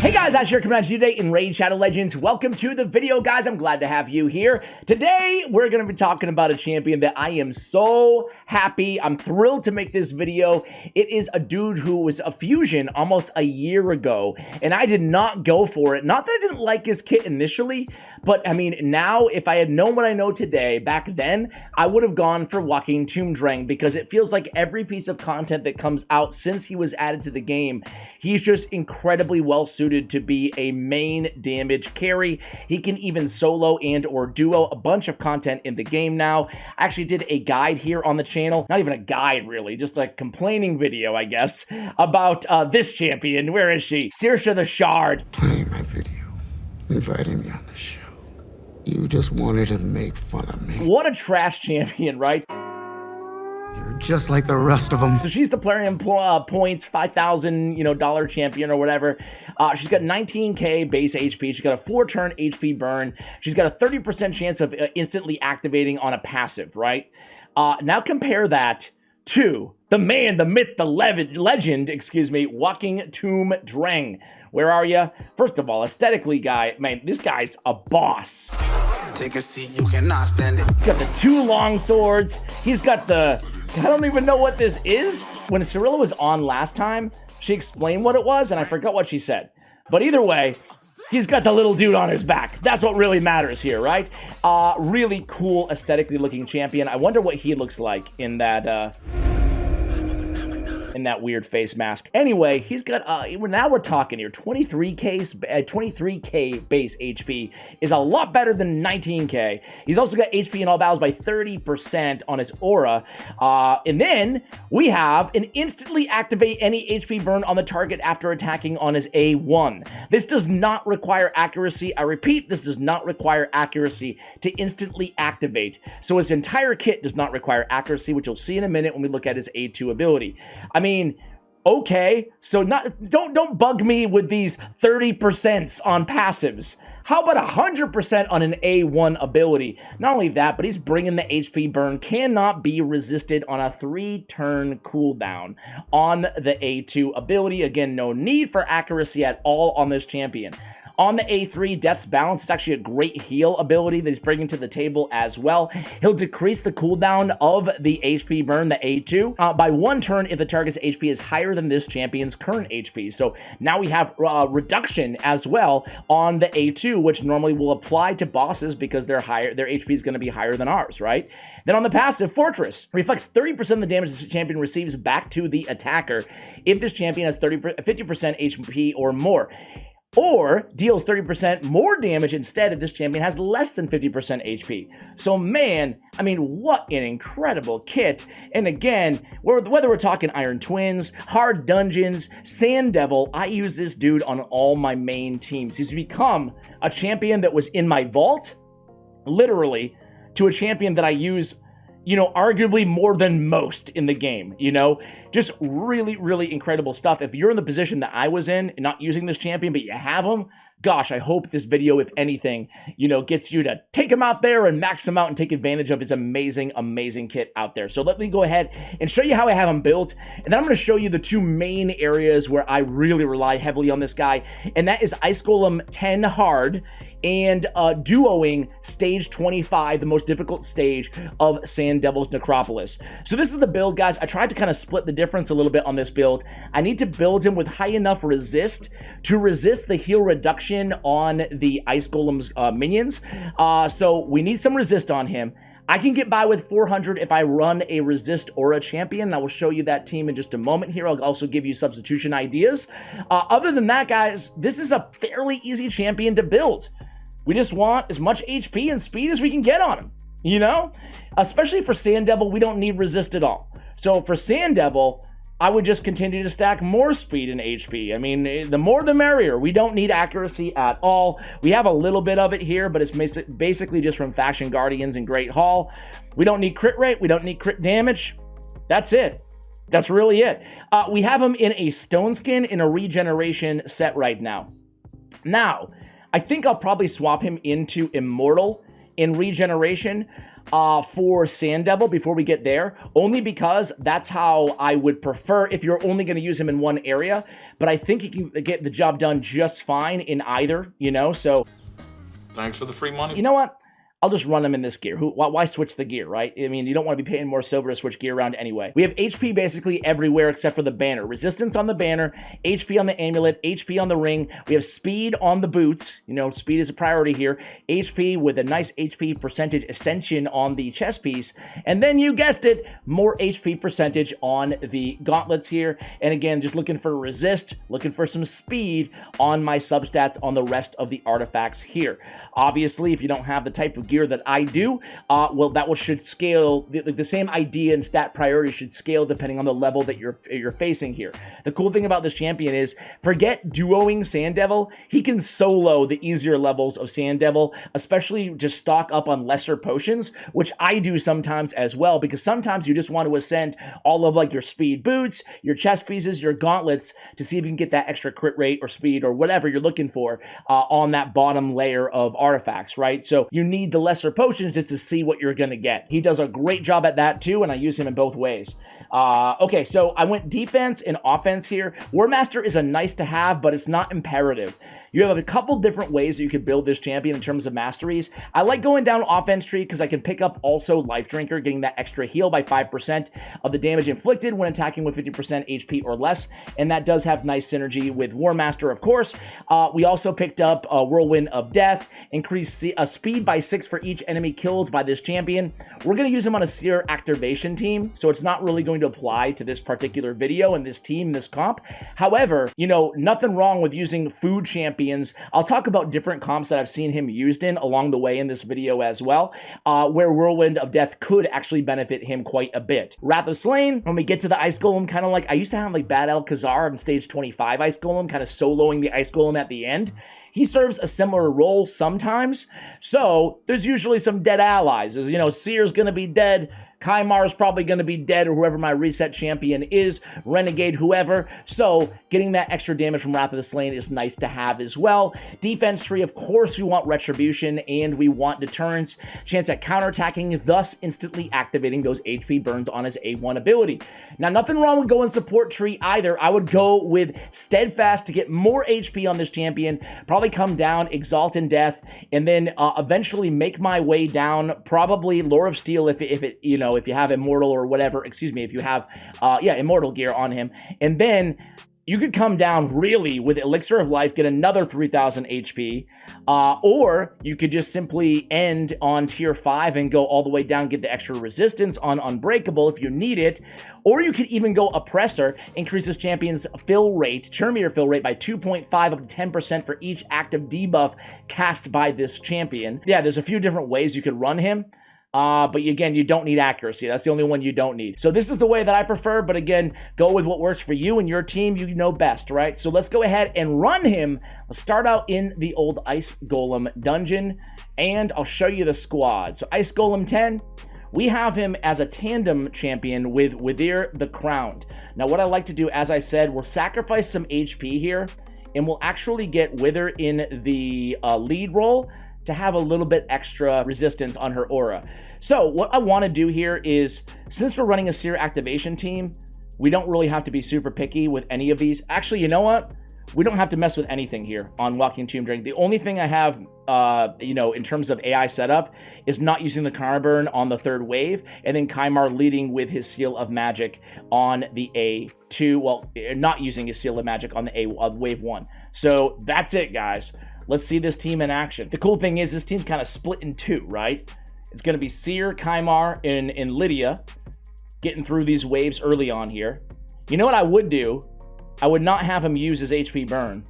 Hey guys, Ash here coming at you today in Raid Shadow Legends. Welcome to the video, guys. I'm glad to have you here. Today, we're going to be talking about a champion that I am so happy. I'm thrilled to make this video. It is a dude who was a fusion almost a year ago, and I did not go for it. Not that I didn't like his kit initially, but I mean, now, if I had known what I know today, back then, I would have gone for walking Tomb Dreng because it feels like every piece of content that comes out since he was added to the game, he's just incredibly well suited to be a main damage carry. He can even solo and or duo a bunch of content in the game now. I actually did a guide here on the channel, not even a guide really, just a complaining video, I guess, about this champion. Where is she? Saoirse the Shard. Playing my video, inviting me on the show. You just wanted to make fun of me. What a trash champion, right? You're just like the rest of them. So she's the Plarium points, 5,000, dollar champion or whatever. She's got 19k base HP. She's got a 4-turn HP burn. She's got a 30% chance of instantly activating on a passive, right? Now compare that to the man, the myth, the legend, walking Tomb Dreng. Where are you? First of all, aesthetically, man, this guy's a boss. Take a seat, you cannot stand it. He's got the 2 long swords. He's got the, I don't even know what this is. When Cirilla was on last time, she explained what it was, and I forgot what she said. But either way, he's got the little dude on his back. That's what really matters here, right? Really cool, aesthetically looking champion. I wonder what he looks like in that, weird face mask. Anyway, he's got, now we're talking here, 23k base HP is a lot better than 19k. He's also got HP in all battles by 30% on his aura. And then we have an instantly activate any HP burn on the target after attacking on his A1. This does not require accuracy. I repeat, this does not require accuracy to instantly activate. So his entire kit does not require accuracy, which you'll see in a minute when we look at his A2 ability. I mean, okay, so don't bug me with these 30% on passives. How about 100% on an A1 ability? Not only that, but he's bringing the HP burn, cannot be resisted on a 3-turn cooldown on the A2 ability. Again, no need for accuracy at all on this champion. On the A3, Death's Balance is actually a great heal ability that he's bringing to the table as well. He'll decrease the cooldown of the HP burn, the A2, by 1 turn if the target's HP is higher than this champion's current HP. So now we have reduction as well on the A2, which normally will apply to bosses because their HP is going to be higher than ours, right? Then on the passive, Fortress reflects 30% of the damage this champion receives back to the attacker if this champion has 50% HP or more, or deals 30% more damage instead if this champion has less than 50% HP. So man, I mean, what an incredible kit. And again, whether we're talking Iron Twins, Hard Dungeons, Sand Devil, I use this dude on all my main teams. He's become a champion that was in my vault, literally, to a champion that I use, arguably more than most in the game, just really, really incredible stuff. If you're in the position that I was in and not using this champion, but you have him, gosh, I hope this video, if anything, gets you to take him out there and max him out and take advantage of his amazing, amazing kit out there. So let me go ahead and show you how I have him built. And then I'm going to show you the 2 main areas where I really rely heavily on this guy. And that is Ice Golem 10 hard and duoing stage 25, the most difficult stage of Sand Devil's Necropolis. So this is the build, guys. I tried to kind of split the difference a little bit on this build. I need to build him with high enough resist to resist the heal reduction on the Ice Golem's minions. So we need some resist on him. I can get by with 400 if I run a resist aura champion. I will show you that team in just a moment here. I'll also give you substitution ideas. Other than that, guys, this is a fairly easy champion to build. We just want as much HP and speed as we can get on him, Especially for Sand Devil, we don't need resist at all. So for Sand Devil, I would just continue to stack more speed and HP. I mean, the more the merrier. We don't need accuracy at all. We have a little bit of it here, but it's basically just from Faction Guardians and Great Hall. We don't need crit rate. We don't need crit damage. That's it. That's really it. We have him in a Stone Skin in a regeneration set right now. Now, I think I'll probably swap him into Immortal in regeneration. for Sand Devil before we get there, only because that's how I would prefer if you're only going to use him in one area, but I think he can get the job done just fine in either, you know, so. Thanks for the free money. You know what? I'll just run them in this gear. Why switch the gear, right? I mean, you don't want to be paying more silver to switch gear around anyway. We have HP basically everywhere except for the banner. Resistance on the banner, HP on the amulet, HP on the ring. We have speed on the boots. You know, speed is a priority here. HP with a nice HP percentage ascension on the chest piece. And then you guessed it, more HP percentage on the gauntlets here. And again, just looking for resist, looking for some speed on my substats on the rest of the artifacts here. Obviously, if you don't have the type of gear that I do, well, that should scale. The same idea and stat priority should scale depending on the level that you're facing here. The cool thing about this champion is, forget duoing Sand Devil, he can solo the easier levels of Sand Devil, especially just stock up on lesser potions, which I do sometimes as well, because sometimes you just want to ascend all of like your speed boots, your chest pieces, your gauntlets to see if you can get that extra crit rate or speed or whatever you're looking for on that bottom layer of artifacts, right? So you need the lesser potions just to see what you're gonna get. He does a great job at that too, and I use him in both ways. Okay, so I went defense and offense here. War Master is a nice to have, but it's not imperative. You have a couple different ways that you could build this champion in terms of masteries. I like going down offense tree because I can pick up also Life Drinker, getting that extra heal by 5% of the damage inflicted when attacking with 50% HP or less, and that does have nice synergy with War Master, of course. We also picked up Whirlwind of Death, increase speed by 6 for each enemy killed by this champion. We're going to use him on a Seer activation team, so it's not really going to apply to this particular video and this team, this comp. However, you know, nothing wrong with using food champions. I'll talk about different comps that I've seen him used in along the way in this video as well, where Whirlwind of Death could actually benefit him quite a bit. Wrath of Slain, when we get to the Ice Golem, kind of like, I used to have like Bad Alcazar on stage 25 Ice Golem, kind of soloing the Ice Golem at the end. He serves a similar role sometimes, so there's usually some dead allies. There's, you know, Seer's gonna be dead, Kaimar's probably going to be dead, or whoever my reset champion is, Renegade, whoever. So getting that extra damage from Wrath of the Slain is nice to have as well. Defense tree, of course, we want Retribution and we want Deterrence, chance at counterattacking, thus instantly activating those HP burns on his A1 ability. Now, nothing wrong with going support tree either. I would go with Steadfast to get more HP on this champion, probably come down, Exalt in Death, and then eventually make my way down, probably Lore of Steel if it you know, if you have Immortal or whatever, excuse me, if you have, Immortal gear on him. And then you could come down really with Elixir of Life, get another 3,000 HP, or you could just simply end on tier 5 and go all the way down, get the extra resistance on Unbreakable if you need it, or you could even go Oppressor, increase this champion's fill rate, turn meter fill rate by 2.5 up to 10% for each active debuff cast by this champion. Yeah, there's a few different ways you could run him. But again, you don't need accuracy. That's the only one you don't need. So this is the way that I prefer, but again, go with what works for you and your team. You know best, right? So let's go ahead and run him. Let's start out in the old Ice Golem dungeon, and I'll show you the squad. So Ice Golem 10, we have him as a tandem champion with Wither the Crowned. Now, what I like to do, as I said, we'll sacrifice some HP here, and we'll actually get Wither in the lead role to have a little bit extra resistance on her aura. So what I want to do here is, since we're running a Seer activation team, we don't really have to be super picky with any of these. Actually, you know what? We don't have to mess with anything here on Walking Tomb Dreng. The only thing I have, in terms of AI setup is not using the Karma Burn on the third wave, and then Kaimar leading with his Seal of Magic on the A2, well, not using his Seal of Magic on the wave 1. So that's it, guys. Let's see this team in action. The cool thing is this team's kind of split in two, right? It's going to be Seer, Kaimar, and Lydia getting through these waves early on here. You know what I would do? I would not have him use his HP burn.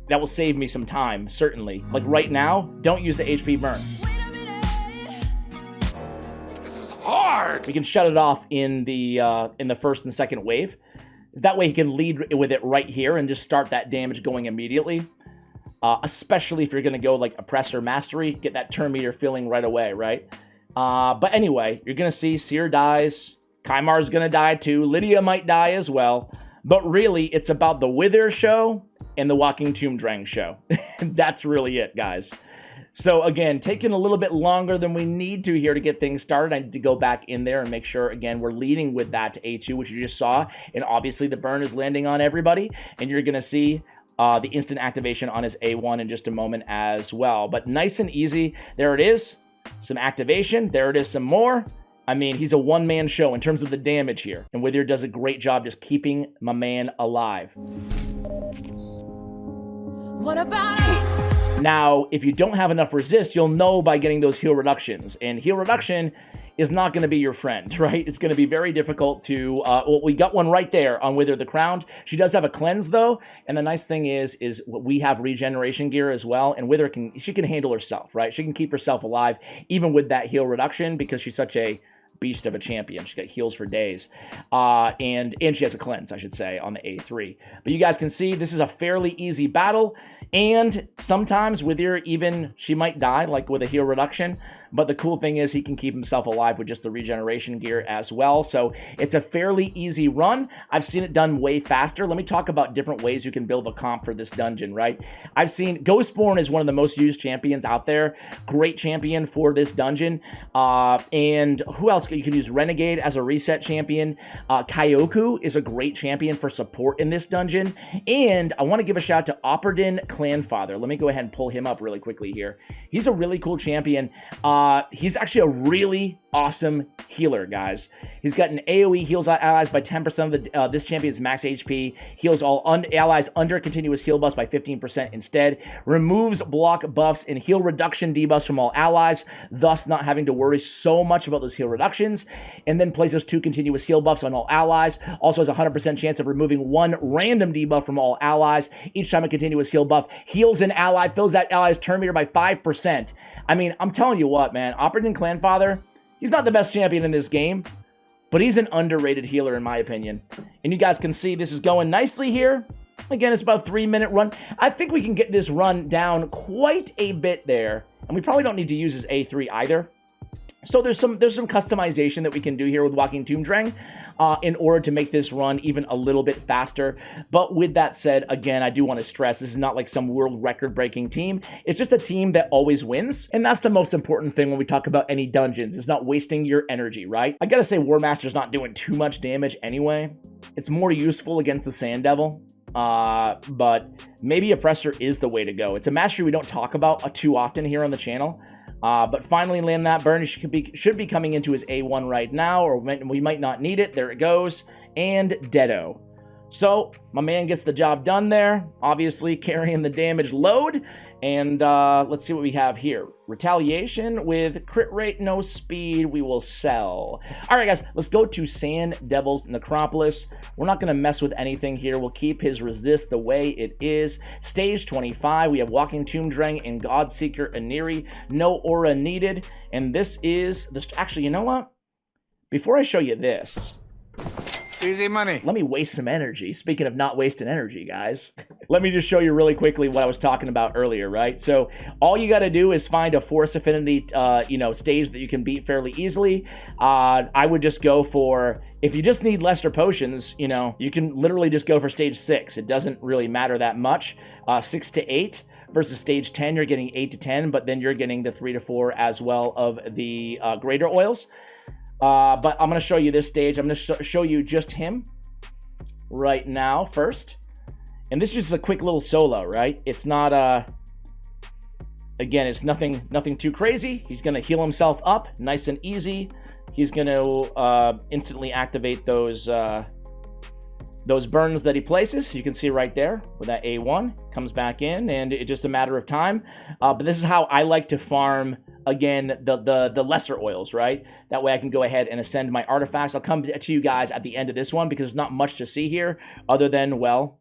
That will save me some time, certainly. Like right now, don't use the HP burn. This is hard. We can shut it off in the first and second wave. That way he can lead with it right here and just start that damage going immediately. Especially if you're going to go like Oppressor Mastery, get that turn meter filling right away, right? But anyway, you're going to see Seer dies, Kaimar's going to die too, Lydia might die as well, but really it's about the Wither show and the Walking Tomb Dreng show. That's really it, guys. So again, taking a little bit longer than we need to here to get things started. I need to go back in there and make sure, again, we're leading with that to A2, which you just saw. And obviously the burn is landing on everybody. And you're going to see the instant activation on his A1 in just a moment as well. But nice and easy. There it is. Some activation. There it is, some more. I mean, he's a one-man show in terms of the damage here. And Wither does a great job just keeping my man alive. What about us? Now, if you don't have enough resist, you'll know by getting those heal reductions. And heal reduction is not going to be your friend, right? It's going to be very difficult to... well, we got one right there on Wither the Crowned. She does have a cleanse, though. And the nice thing is we have regeneration gear as well. And Wither she can handle herself, right? She can keep herself alive, even with that heal reduction, because she's such a beast of a champion. She's got heals for days. And she has a cleanse, I should say, on the A3. But you guys can see this is a fairly easy battle. And sometimes with her, even she might die, like with a heal reduction. But the cool thing is he can keep himself alive with just the regeneration gear as well. So it's a fairly easy run. I've seen it done way faster. Let me talk about different ways you can build a comp for this dungeon, right? I've seen Ghostborn is one of the most used champions out there. Great champion for this dungeon. And who else? You can use Renegade as a reset champion. Kyoku is a great champion for support in this dungeon. And I want to give a shout out to Operdin Clanfather. Let me go ahead and pull him up really quickly here. He's a really cool champion. He's actually a really awesome healer, guys. He's got an AoE, heals allies by 10% of this champion's max HP, heals all allies under continuous heal buffs by 15% instead, removes block buffs and heal reduction debuffs from all allies, thus not having to worry so much about those heal reductions, and then places 2 continuous heal buffs on all allies, also has a 100% chance of removing 1 random debuff from all allies. Each time a continuous heal buff heals an ally, fills that ally's turn meter by 5%. I mean, I'm telling you what, man, Operdin Clanfather, he's not the best champion in this game, but he's an underrated healer in my opinion. And you guys can see this is going nicely here. Again, it's about a 3-minute run. I think we can get this run down quite a bit there. And we probably don't need to use his A3 either. So there's some customization that we can do here with Walking Tomb Dreng in order to make this run even a little bit faster. But with that said, again, I do want to stress this is not like some world record breaking team. It's just a team that always wins. And that's the most important thing when we talk about any dungeons. It's not wasting your energy, right? I gotta say War Master's not doing too much damage anyway. It's more useful against the Sand Devil. But maybe Oppressor is the way to go. It's a mastery we don't talk about too often here on the channel. But finally land that burn. He should be coming into his A1 right now, or we might not need it. There it goes. And Deado. So my man gets the job done there, obviously carrying the damage load. And let's see what we have here. Retaliation with crit rate, no speed, we will sell. All right, guys, let's go to Sand Devil's Necropolis. We're not going to mess with anything here. We'll keep his resist the way it is. Stage 25, we have Walking Tomb Dreng and Godseeker Aniri. No aura needed. And this is... Actually, you know what? Before I show you this... Easy money. Let me waste some energy. Speaking of not wasting energy, guys. Let me just show you really quickly what I was talking about earlier, right? So all you got to do is find a Force Affinity, stage that you can beat fairly easily. I would just go for, if you just need lesser potions, you can literally just go for stage 6. It doesn't really matter that much. 6 to 8. Versus stage 10, you're getting 8 to 10, but then you're getting the 3 to 4 as well of the greater oils. But I'm going to show you this stage. I'm going to show you just him right now first. And this is just a quick little solo, right? It's not, again, it's nothing too crazy. He's going to heal himself up nice and easy. He's going to instantly activate those burns that he places. You can see right there with that A1 comes back in, and it's just a matter of time. But this is how I like to farm, again, the lesser oils, right? That way I can go ahead and ascend my artifacts. I'll come to you guys at the end of this one because there's not much to see here other than, well,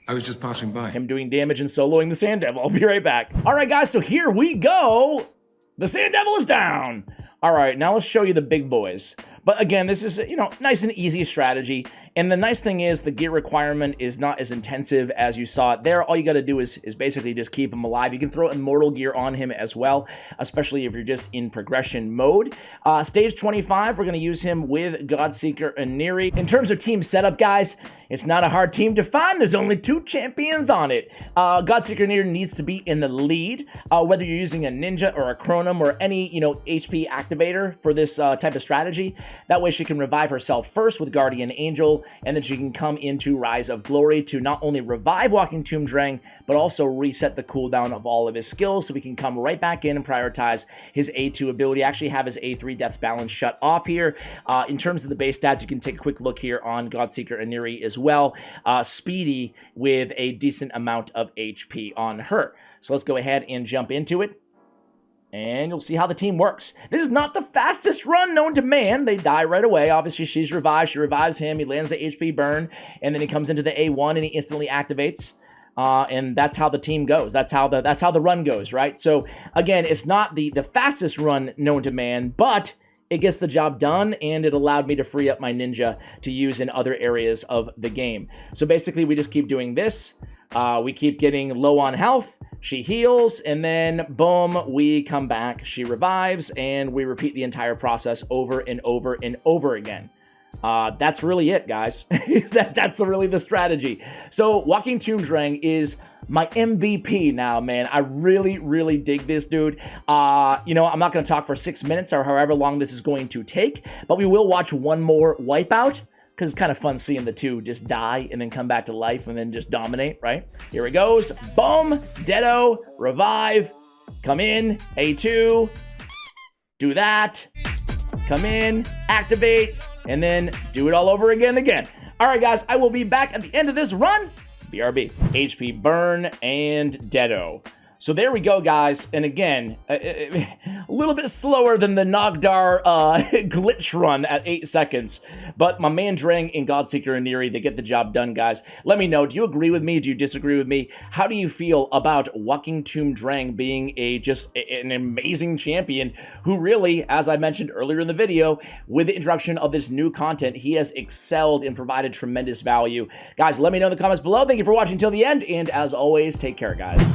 I was just passing by. him doing damage and soloing the Sand Devil. I'll be right back. All right, guys, so here we go. The Sand Devil is down. All right, now let's show you the big boys. But again, this is, nice and easy strategy. And the nice thing is the gear requirement is not as intensive as you saw it there. All you got to do is basically just keep him alive. You can throw immortal gear on him as well, especially if you're just in progression mode. Stage 25, we're going to use him with Godseeker Aniri. In terms of team setup, guys, It's not a hard team to find. There's only 2 champions on it. Godseeker Near needs to be in the lead, whether you're using a ninja or a chronum or any, HP activator for this type of strategy. That way she can revive herself first with Guardian Angel, and then she can come into Rise of Glory to not only revive Walking Tomb Dreng, but also reset the cooldown of all of his skills, so we can come right back in and prioritize his A2 ability, actually have his A3 death balance shut off here. In terms of the base stats, you can take a quick look here on Godseeker Aniri as well. Speedy with a decent amount of HP on her. So let's go ahead and jump into it, and you'll see how the team works. This is not the fastest run known to man. They die right away. Obviously, she's revived. She revives him. He lands the HP burn, and then he comes into the A1 and he instantly activates. And that's how the team goes. That's how the run goes, right? So again, it's not the fastest run known to man, but it gets the job done, and it allowed me to free up my ninja to use in other areas of the game. So basically, we just keep doing this. We keep getting low on health. She heals, and then boom, we come back. She revives, and we repeat the entire process over and over and over again. That's really it, guys. That's really the strategy. So Walking Tomb Dreng is my MVP now, man. I really, really dig this dude. I'm not going to talk for 6 minutes or however long this is going to take, but we will watch one more wipeout, because it's kind of fun seeing the two just die and then come back to life and then just dominate, right? Here it goes. Boom, Deado, revive, come in, A2, do that, come in, activate, and then do it all over again. All right, guys, I will be back at the end of this run. BRB, HP burn, and Deado. So there we go, guys. And again, a little bit slower than the Nogdar glitch run at 8 seconds. But my man Dreng and Godseeker Aniri, they get the job done, guys. Let me know. Do you agree with me? Do you disagree with me? How do you feel about Walking Tomb Dreng being just an amazing champion who really, as I mentioned earlier in the video, with the introduction of this new content, he has excelled and provided tremendous value. Guys, let me know in the comments below. Thank you for watching till the end. And as always, take care, guys.